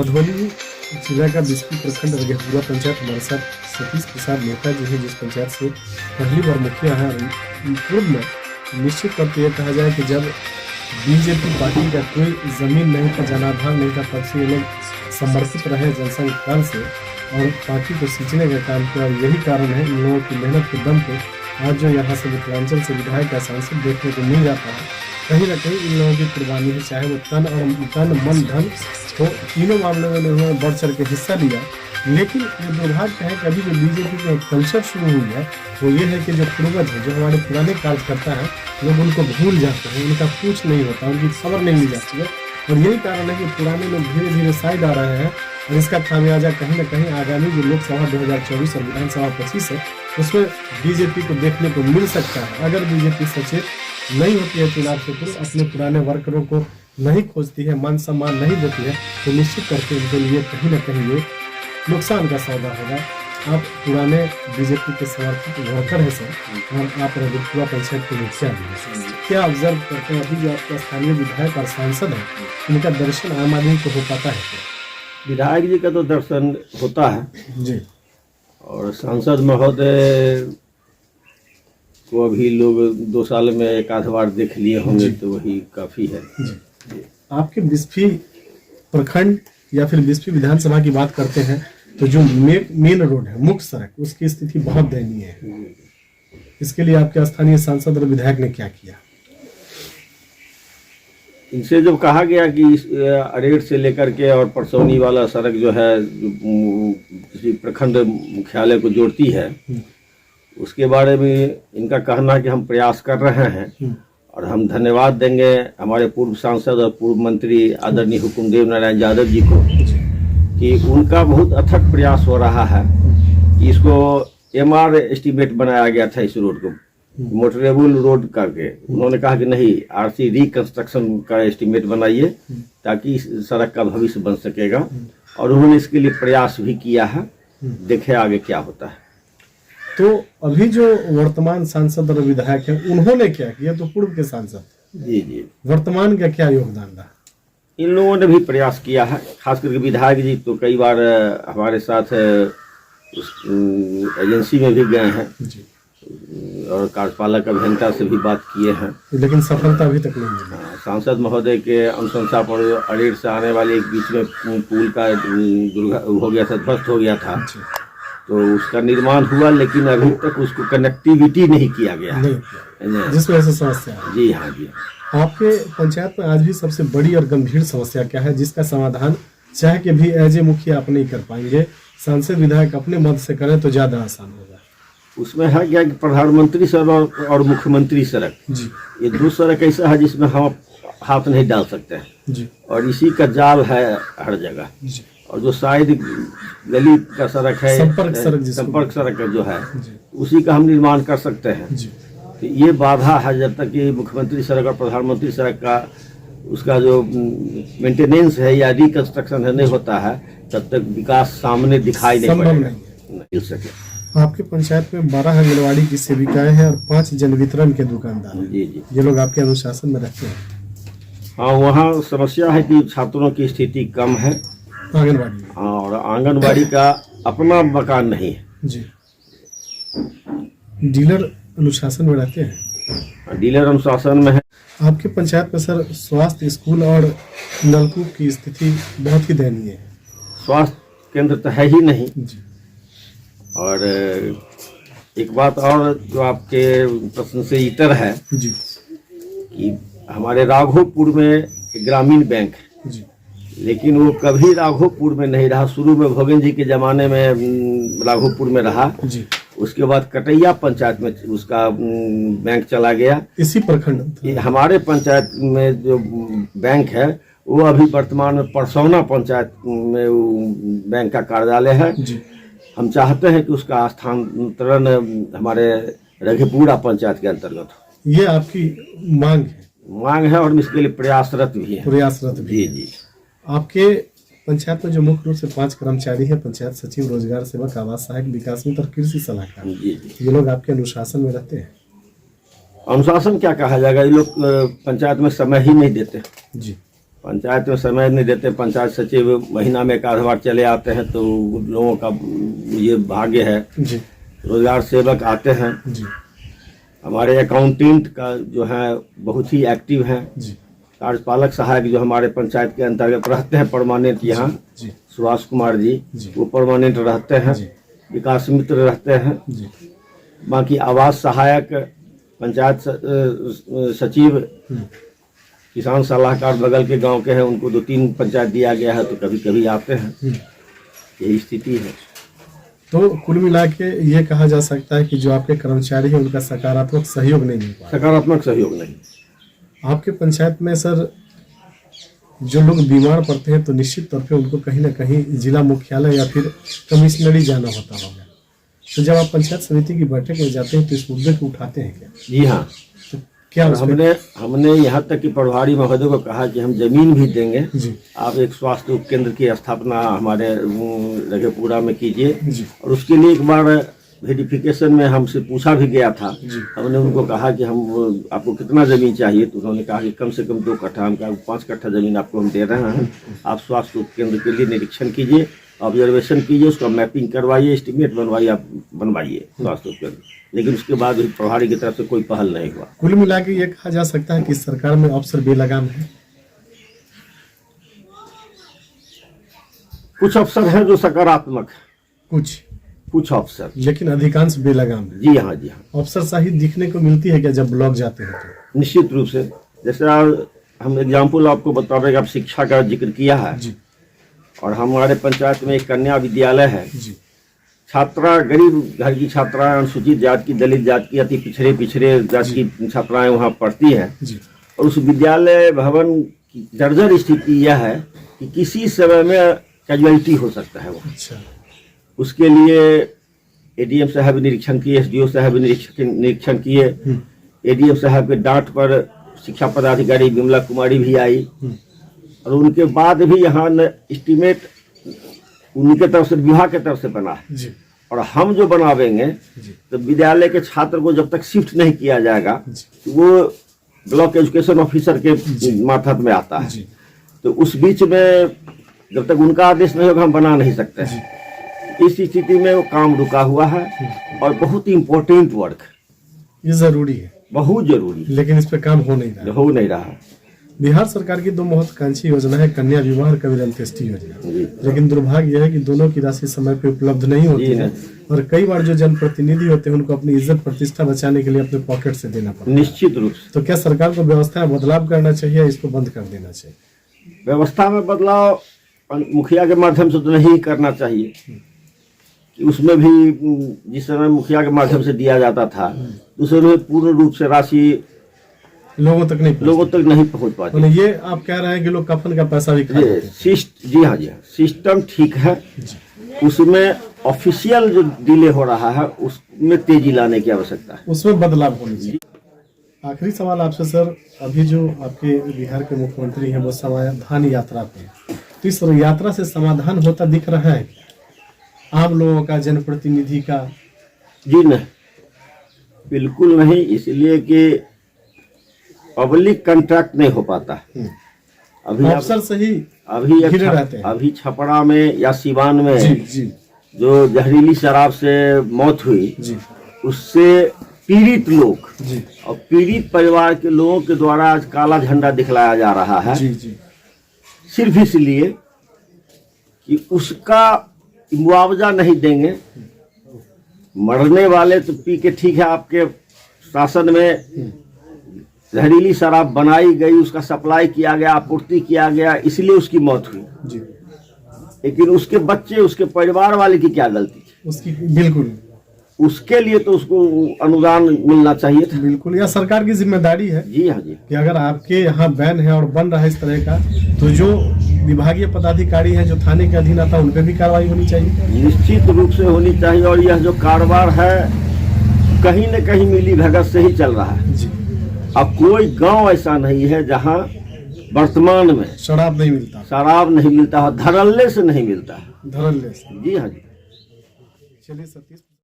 मधुबनी जिला का बिस्फी प्रखंड रघेपुरा पंचायत हमारे साथ सतीश प्रसाद मेहता जी हैं, जिस पंचायत से पहली बार मुखिया हैं। पूर्व में निश्चित तौर पर यह कहा जाए कि जब बीजेपी पार्टी का कोई जमीन नहीं था, जनाधार नहीं था, तब से ये लोग समर्पित रहे जनसंघ काल से और पार्टी को सींचने का काम किया। और यही कारण है इन लोगों की मेहनत के दम पे आज जो यहाँ से मिथिलांचल से विधायक या सांसद देखने को मिल जाता है। कहीं ना कहीं इन लोगों की कुर्बानी है, चाहे वो तन मन धन तो तीनों मामलों में उन्होंने बढ़ चढ़ के हिस्सा लिया। लेकिन ये दुर्भाग्य है कि अभी जो बीजेपी का कल्चर शुरू हुई है वो ये है कि जो पूर्वज है, जो हमारे पुराने कार्यकर्ता हैं, लोग उनको भूल जाते हैं, उनका कुछ नहीं होता, उनकी खबर नहीं ली जाती है। और यही कारण है कि पुराने लोग धीरे धीरे साइड आ रहे हैं और इसका खामियाजा कहीं ना कहीं आगामी जो लोकसभा 2024 और विधानसभा 25 है उसमें बीजेपी को देखने को मिल सकता है। अगर बीजेपी सचेत नहीं होती है चुनाव से पूर्व, अपने पुराने वर्करों को नहीं खोजती है, मान सम्मान नहीं देती है, तो निश्चित करके उनके लिए कहीं ना कहीं ये नुकसान का सौदा होगा। आप पुराने बीजेपी के समर्थित वर्कर हैं सर, और आप रघेपुरा पंचायत के मुखिया भी हैं। क्या ऑब्जर्व करते हैं अभी जो आपका स्थानीय विधायक और सांसद है, इनका दर्शन आम आदमी को हो पाता है? विधायक जी का तो दर्शन होता है जी, और सांसद महोदय को अभी लोग 2 साल में एक आध बार देख लिए होंगे तो वही काफी है। जी। आपके बिस्फी प्रखंड या फिर बिस्फी विधानसभा की बात करते हैं तो जो मेन रोड है, मुख्य सड़क, उसकी स्थिति बहुत दयनीय है। इसके लिए आपके स्थानीय सांसद और विधायक ने क्या किया? इनसे जब कहा गया कि इस अरेट से लेकर के और परसौनी वाला सड़क जो है किसी प्रखंड मुख्यालय को जोड़ती है, उसके बारे में इनका कहना है कि हम प्रयास कर रहे हैं और हम धन्यवाद देंगे हमारे पूर्व सांसद और पूर्व मंत्री आदरणीय हुकुमदेव नारायण यादव जी को कि उनका बहुत अथक प्रयास हो रहा है कि इसको MR एस्टीमेट बनाया गया था इस रोड को मोटरेबल रोड करके। उन्होंने कहा कि नहीं, RC रिकंस्ट्रक्शन का एस्टीमेट बनाइए ताकि इस सड़क का भविष्य बन सकेगा, और उन्होंने इसके लिए प्रयास भी किया है। देखे आगे क्या होता है। तो अभी जो वर्तमान सांसद और विधायक हैं उन्होंने क्या किया? तो पूर्व के सांसद, जी वर्तमान का क्या योगदान रहा? इन लोगों ने भी प्रयास किया है, खास करके विधायक जी तो कई बार हमारे साथ एजेंसी में भी गए हैं जी, और कार्यपालक अभियंता से भी बात किए हैं, लेकिन सफलता अभी तक नहीं मिली। सांसद महोदय के अनुशंसा पर अरेट से आने वाले एक बीच में पुल का हो गया था, ध्वस्त हो गया था, तो उसका निर्माण हुआ, लेकिन अभी तक उसको कनेक्टिविटी नहीं किया गया है, जिस वजह से समस्या है। जी हाँ जी। आपके पंचायत में आज भी सबसे बड़ी और गंभीर समस्या क्या है जिसका समाधान चाहे कि भी एज ए मुखिया आप नहीं कर पाएंगे, सांसद विधायक अपने मत से करें तो ज्यादा आसान होगा? उसमें है क्या कि प्रधानमंत्री सड़क और मुख्यमंत्री सड़क, जी, ये 2 सड़क ऐसा है जिसमें हम हाथ नहीं डाल सकते हैं जी, और इसी का जाल है हर जगह। जी। और जो साइड गली का सड़क है, संपर्क सड़क जो है, उसी का हम निर्माण कर सकते हैं। जी। तो ये बाधा है, जब तक कि मुख्यमंत्री सड़क और प्रधानमंत्री सड़क का उसका जो मेंटेनेंस है या रिकंस्ट्रक्शन है नहीं होता है, तब तक विकास सामने दिखाई नहीं मिल सके। आपके पंचायत में 12 आंगनबाड़ी की सेविकाएं हैं और 5 जन वितरण के दुकानदार हैं। जी। ये लोग आपके अनुशासन में रहते हैं? हाँ, वहाँ समस्या है कि छात्रों की स्थिति कम है आंगनबाड़ी, और आंगनबाड़ी का अपना मकान नहीं है। जी। डीलर अनुशासन में रहते हैं? डीलर अनुशासन में है। आपके पंचायत में सर स्वास्थ्य, स्कूल और नलकूप की स्थिति बहुत ही दयनीय है। स्वास्थ्य केंद्र तो है ही नहीं। जी। और एक बात और जो आपके प्रश्न से इतर है जी, कि हमारे राघोपुर में एक ग्रामीण बैंक है, जी, लेकिन वो कभी राघोपुर में नहीं रहा। शुरू में भोगन जी के ज़माने में राघोपुर में रहा, जी। उसके बाद कटैया पंचायत में उसका बैंक चला गया। इसी प्रखंड हमारे पंचायत में जो बैंक है वो अभी वर्तमान में परसौना पंचायत में बैंक का कार्यालय है। जी। हम चाहते हैं कि उसका स्थानांतरण हमारे रघेपुरा पंचायत के अंतर्गत हो। ये आपकी मांग है? और इसके लिए प्रयासरत भी है। जी। आपके पंचायत में जो मुख्य रूप से 5 कर्मचारी है, पंचायत सचिव, रोजगार सेवक, आवास सहायक, विकास मित्र और कृषि सलाहकार, ये लोग आपके अनुशासन में रहते हैं? अनुशासन क्या कहा जाएगा, ये लोग पंचायत में समय ही नहीं देते। जी। पंचायत में समय नहीं देते। पंचायत सचिव महीना में एक आध बार चले आते हैं, तो उन लोगों का ये भाग्य है। जी रोजगार सेवक आते हैं। जी हमारे अकाउंटेंट का जो है बहुत ही एक्टिव है। जी कार्यपालक सहायक जो हमारे पंचायत के अंतर्गत रहते हैं परमानेंट यहाँ, जी सुभाष कुमार जी, जी। वो परमानेंट रहते हैं। जी विकास मित्र रहते हैं। जी बाकी आवास सहायक, पंचायत सचिव, किसान सलाहकार बगल के गांव के हैं, उनको 2-3 पंचायत दिया गया है, तो कभी कभी आते हैं। यही स्थिति है। तो कुल मिला के ये कहा जा सकता है कि जो आपके कर्मचारी हैं उनका सकारात्मक सहयोग नहीं मिल पाया। सकारात्मक सहयोग नहीं। आपके पंचायत में सर जो लोग बीमार पड़ते हैं तो निश्चित तौर पे उनको कहीं ना कहीं जिला मुख्यालय या फिर कमिश्नरी जाना होता होगा। तो जब आप पंचायत समिति की बैठक में जाते हैं तो इस मुद्दे को उठाते हैं क्या? जी हाँ, तो क्या और उस पे- हमने यहाँ तक कि प्रभारी महोदय को कहा कि हम जमीन भी देंगे, जी आप एक स्वास्थ्य उपकेंद्र की स्थापना हमारे रघेपुरा में कीजिए। जी और उसके लिए एक बार वेरिफिकेशन में हमसे पूछा भी गया था। जी हमने उनको कहा कि हम आपको कितना जमीन चाहिए, तो उन्होंने कहा कि कम से कम 2 कट्ठा। हम कहा 5 कट्ठा जमीन आपको हम दे रहे हैं, आप स्वास्थ्य उपकेंद्र के लिए निरीक्षण कीजिए, ऑब्जर्वेशन कीजिए, उसका मैपिंग करवाइए, एस्टिमेट बनवाइए, आप बनवाइए स्वास्थ्य उपकेंद्र। लेकिन उसके बाद भी प्रभारी की तरफ से कोई पहल नहीं हुआ। कुल मिला के ये कहा जा सकता है कि सरकार में अफसर बेलगाम है। कुछ अफसर हैं जो सकारात्मक है, कुछ अफसर, लेकिन अधिकांश बेलगाम है। जी हाँ, जी हाँ, अफसर शाही दिखने को मिलती है क्या जब ब्लॉक जाते हैं तो? निश्चित रूप से। जैसे हम एग्जाम्पल आपको बता रहे हैं, आप शिक्षा का जिक्र किया है, जी और हमारे पंचायत में एक कन्या विद्यालय है। जी छात्रा, गरीब घर की छात्राएं, अनुसूचित जात की, दलित जात की, अति पिछड़े जात की छात्राएं वहाँ पढ़ती हैं। जी और उस विद्यालय भवन की जर्जर स्थिति यह है कि किसी समय में कैजुअलिटी हो सकता है वहाँ। अच्छा उसके लिए एडीएम साहब निरीक्षण किए, एसडीओ साहब निरीक्षण किए। एडीएम साहब के डांट पर शिक्षा पदाधिकारी विमला कुमारी भी आई, और उनके बाद भी यहाँ एस्टीमेट उनके तरफ से, विभाग के तरफ से बना है। जी और हम जो बनावेंगे जी तो विद्यालय के छात्र को जब तक शिफ्ट नहीं किया जाएगा, जी तो वो ब्लॉक एजुकेशन ऑफिसर के मार्फत में आता है। जी तो उस बीच में जब तक उनका आदेश नहीं होगा हम बना नहीं सकते जी हैं। इस स्थिति में वो काम रुका हुआ है, और बहुत ही इम्पोर्टेंट वर्क, ये जरूरी है, बहुत जरूरी लेकिन इस पे काम हो नहीं रहा। हो नहीं रहा। बिहार सरकार की 2 महत्वाकांक्षी योजना है, कन्या विवाह और कबीर अंत्येष्टि योजना। जी लेकिन दुर्भाग्य यह है कि दोनों की राशि समय पे उपलब्ध नहीं होती जी है, नहीं। और कई बार जो जनप्रतिनिधि होते हैं उनको अपनी इज्जत प्रतिष्ठा बचाने के लिए अपने पॉकेट से देना पड़ता है। निश्चित रूप से तो क्या सरकार को व्यवस्था में बदलाव करना चाहिए या इसको बंद कर देना चाहिए? व्यवस्था में बदलाव मुखिया के माध्यम से तो नहीं करना चाहिए, कि उसमें भी जिस समय मुखिया के माध्यम से दिया जाता था, उसमें पूर्ण रूप से राशि लोगों तक नहीं लोगों तक नहीं पहुंच पाती। पहुंच। ये आप कह रहे हैं कि लोग कफन का पैसा भी खा लेते हैं। जी हाँ, जी हाँ, सिस्टम ठीक है, जी। उसमें ऑफिशियल जो डिले हो रहा है उसमें तेजी लाने की आवश्यकता है। उसमें बदलाव होनी चाहिए। आखिरी सवाल आपसे सर, अभी जो आपके बिहार के मुख्यमंत्री हैं वो समाधान यात्रा पे हैं, तो इस यात्रा से समाधान होता दिख रहा है आम लोगों का, जनप्रतिनिधि का? जी नहीं, बिल्कुल नहीं, इसलिए कि पब्लिक कंट्रैक्ट नहीं हो पाता है। अभी अफसर से ही अभी घिरे रहते हैं। अभी छपरा में या सिवान में जी जी जो जहरीली शराब से मौत हुई, जी उससे पीड़ित लोग जी और पीड़ित परिवार के लोगों के द्वारा आज काला झंडा दिखलाया जा रहा है, जी जी सिर्फ इसलिए कि उसका मुआवजा नहीं देंगे। मरने वाले तो पी के, ठीक है, आपके शासन में जहरीली शराब बनाई गई, उसका सप्लाई किया गया, आपूर्ति किया गया, इसलिए उसकी मौत हुई। जी लेकिन उसके बच्चे, उसके परिवार वाले की क्या गलती थी? उसकी बिल्कुल उसके लिए तो उसको अनुदान मिलना चाहिए था। बिल्कुल, यह सरकार की जिम्मेदारी है जी हाँ, जी कि अगर आपके यहाँ बैन है और बन रहा है इस तरह का, तो जो विभागीय पदाधिकारी हैं जो थाने के अधीन आता है उन पर भी कार्रवाई होनी चाहिए। निश्चित रूप से होनी चाहिए। और यह जो कारोबार है कहीं न कहीं मिली भगत से ही चल रहा है। जी अब कोई गांव ऐसा नहीं है जहां वर्तमान में शराब नहीं मिलता, शराब नहीं मिलता है, धड़ल्ले से नहीं मिलता है। धड़ल्ले से। जी हाँ, जी। चलिए सतीश।